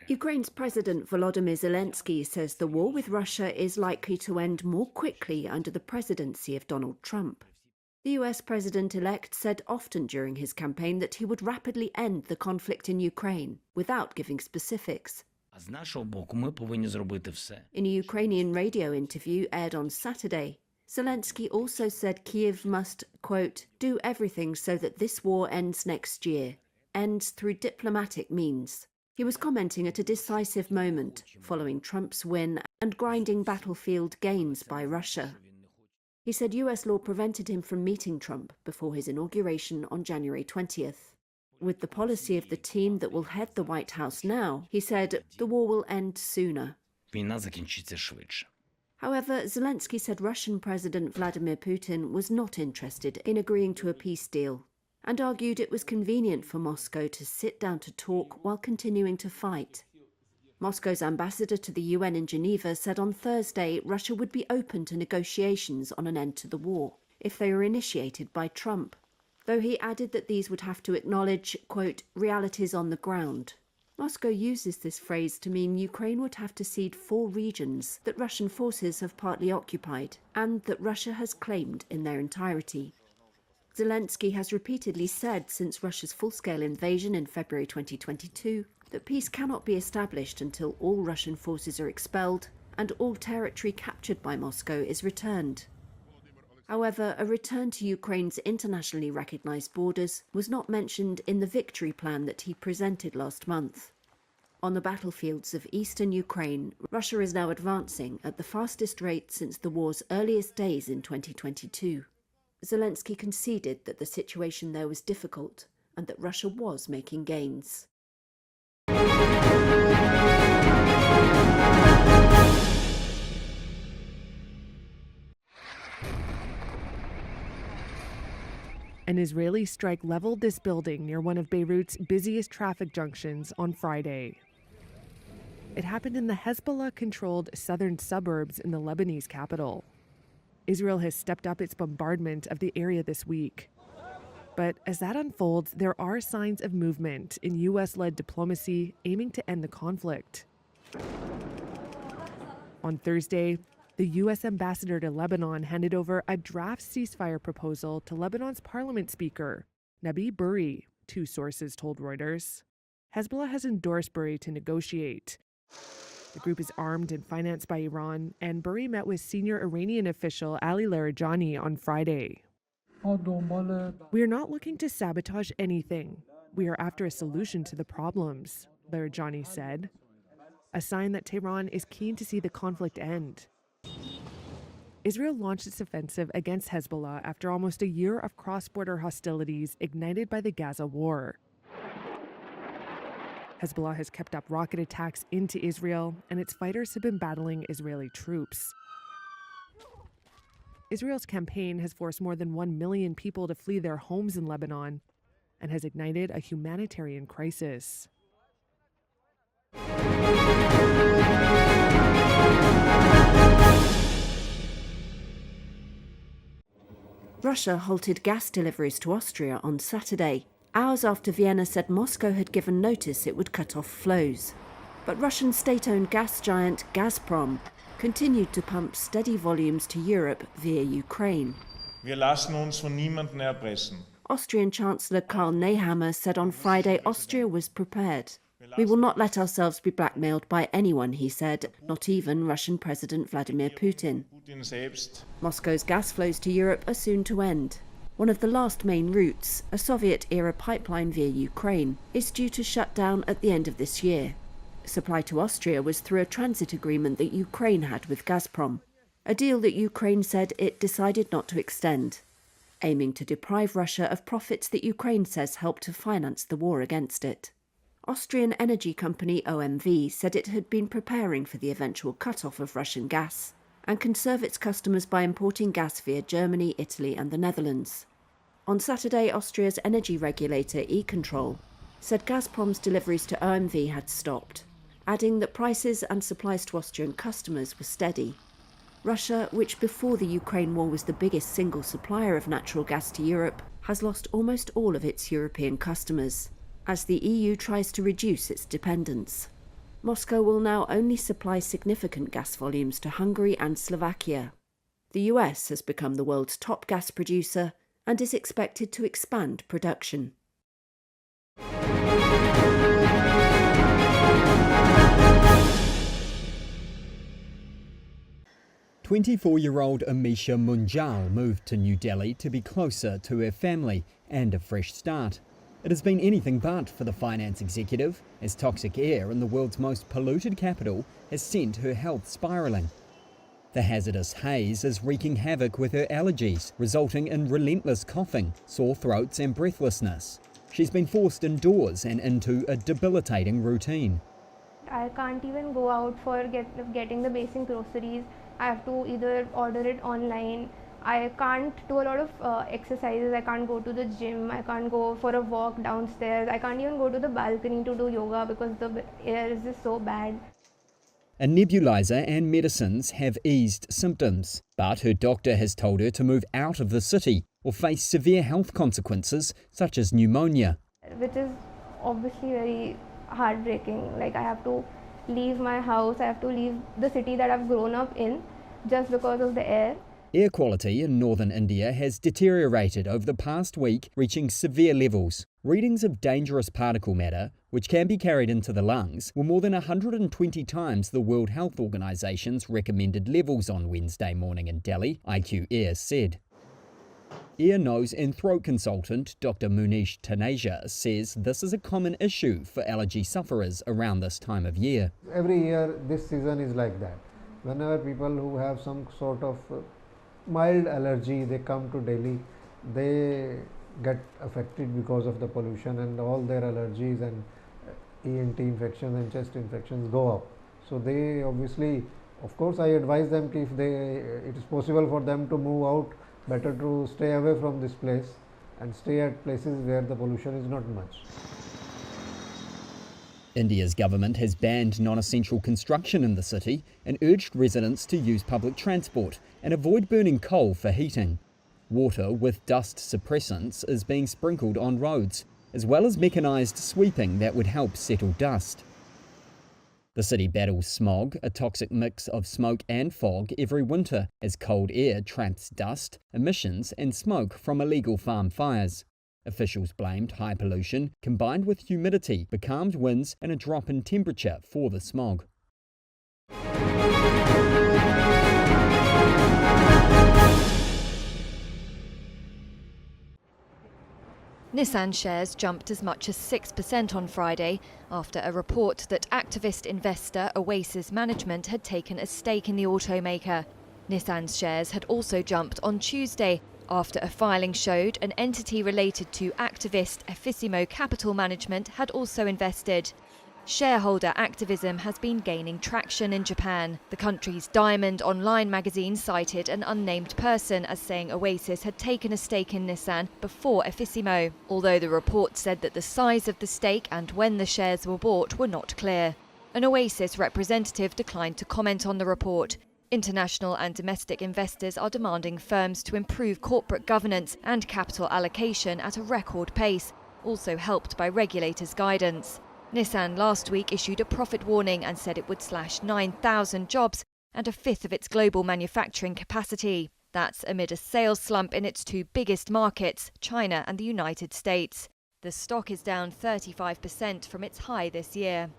Ukraine's President Volodymyr Zelensky says the war with Russia is likely to end more quickly under the presidency of Donald Trump. The US President-elect said often during his campaign that he would rapidly end the conflict in Ukraine, without giving specifics. In a Ukrainian radio interview aired on Saturday, Zelensky also said Kyiv must, quote, do everything so that this war ends next year, ends through diplomatic means. He was commenting at a decisive moment, following Trump's win and grinding battlefield gains by Russia. He said US law prevented him from meeting Trump before his inauguration on January 20th. With the policy of the team that will head the White House now, he said the war will end sooner. However, Zelensky said Russian President Vladimir Putin was not interested in agreeing to a peace deal and argued it was convenient for Moscow to sit down to talk while continuing to fight. Moscow's ambassador to the UN in Geneva said on Thursday Russia would be open to negotiations on an end to the war if they were initiated by Trump, though he added that these would have to acknowledge, quote, realities on the ground. Moscow uses this phrase to mean Ukraine would have to cede 4 regions that Russian forces have partly occupied and that Russia has claimed in their entirety. Zelensky has repeatedly said since Russia's full-scale invasion in February 2022 that peace cannot be established until all Russian forces are expelled and all territory captured by Moscow is returned. However, a return to Ukraine's internationally recognized borders was not mentioned in the victory plan that he presented last month. On the battlefields of eastern Ukraine, Russia is now advancing at the fastest rate since the war's earliest days in 2022. Zelensky conceded that the situation there was difficult and that Russia was making gains. An Israeli strike leveled this building near one of Beirut's busiest traffic junctions on Friday. It happened in the Hezbollah-controlled southern suburbs in the Lebanese capital. Israel has stepped up its bombardment of the area this week. But as that unfolds, there are signs of movement in U.S.-led diplomacy aiming to end the conflict. On Thursday, the U.S. ambassador to Lebanon handed over a draft ceasefire proposal to Lebanon's parliament speaker, Nabi Berri, 2 sources told Reuters. Hezbollah has endorsed Berri to negotiate. The group is armed and financed by Iran, and Berri met with senior Iranian official Ali Larijani on Friday. We are not looking to sabotage anything. We are after a solution to the problems, Larijani said. A sign that Tehran is keen to see the conflict end. Israel launched its offensive against Hezbollah after almost a year of cross-border hostilities ignited by the Gaza war. Hezbollah has kept up rocket attacks into Israel, and its fighters have been battling Israeli troops. Israel's campaign has forced more than 1 million people to flee their homes in Lebanon and has ignited a humanitarian crisis. Russia halted gas deliveries to Austria on Saturday, hours after Vienna said Moscow had given notice it would cut off flows. But Russian state-owned gas giant Gazprom continued to pump steady volumes to Europe via Ukraine. Wir lassen uns von niemandem erpressen. Austrian Chancellor Karl Nehammer said on Friday Austria was prepared. We will not let ourselves be blackmailed by anyone, he said, not even Russian President Vladimir Putin. Moscow's gas flows to Europe are soon to end. One of the last main routes, a Soviet-era pipeline via Ukraine, is due to shut down at the end of this year. Supply to Austria was through a transit agreement that Ukraine had with Gazprom, a deal that Ukraine said it decided not to extend, aiming to deprive Russia of profits that Ukraine says helped to finance the war against it. Austrian energy company OMV said it had been preparing for the eventual cut-off of Russian gas and can serve its customers by importing gas via Germany, Italy and the Netherlands. On Saturday, Austria's energy regulator E-Control said Gazprom's deliveries to OMV had stopped, adding that prices and supplies to Austrian customers were steady. Russia, which before the Ukraine war was the biggest single supplier of natural gas to Europe, has lost almost all of its European customers, as the EU tries to reduce its dependence. Moscow will now only supply significant gas volumes to Hungary and Slovakia. The US has become the world's top gas producer and is expected to expand production. 24-year-old Amisha Munjal moved to New Delhi to be closer to her family and a fresh start. It has been anything but for the finance executive, as toxic air in the world's most polluted capital has sent her health spiralling. The hazardous haze is wreaking havoc with her allergies, resulting in relentless coughing, sore throats and breathlessness. She's been forced indoors and into a debilitating routine. I can't even go out for getting the basic groceries. I have to either order it online. I can't do a lot of exercises. I can't go to the gym. I can't go for a walk downstairs. I can't even go to the balcony to do yoga because the air is just so bad. A nebulizer and medicines have eased symptoms, but her doctor has told her to move out of the city or face severe health consequences such as pneumonia. Which is obviously very heartbreaking. Like, I have to leave my house, I have to leave the city that I've grown up in just because of the air. Air quality in northern India has deteriorated over the past week, reaching severe levels. Readings of dangerous particle matter, which can be carried into the lungs, were more than 120 times the World Health Organization's recommended levels on Wednesday morning in Delhi, IQ Air said. Ear, nose and throat consultant Dr. Munish Taneja says this is a common issue for allergy sufferers around this time of year. Every year this season is like that. Whenever people who have some sort of mild allergy, they come to Delhi, they get affected because of the pollution, and all their allergies and ENT infections and chest infections go up. So they obviously, of course I advise them if it is possible for them to move out, better to stay away from this place and stay at places where the pollution is not much. India's government has banned non-essential construction in the city and urged residents to use public transport and avoid burning coal for heating. Water with dust suppressants is being sprinkled on roads, as well as mechanised sweeping that would help settle dust. The city battles smog, a toxic mix of smoke and fog, every winter as cold air traps dust, emissions and smoke from illegal farm fires. Officials blamed high pollution, combined with humidity, becalmed winds and a drop in temperature for the smog. Nissan shares jumped as much as 6% on Friday after a report that activist investor Oasis Management had taken a stake in the automaker. Nissan's shares had also jumped on Tuesday after a filing showed an entity related to activist Effissimo Capital Management had also invested. Shareholder activism has been gaining traction in Japan. The country's Diamond online magazine cited an unnamed person as saying Oasis had taken a stake in Nissan before Effissimo, although the report said that the size of the stake and when the shares were bought were not clear. An Oasis representative declined to comment on the report. International and domestic investors are demanding firms to improve corporate governance and capital allocation at a record pace, also helped by regulators' guidance. Nissan last week issued a profit warning and said it would slash 9,000 jobs and a fifth of its global manufacturing capacity. That's amid a sales slump in its two biggest markets, China and the United States. The stock is down 35% from its high this year.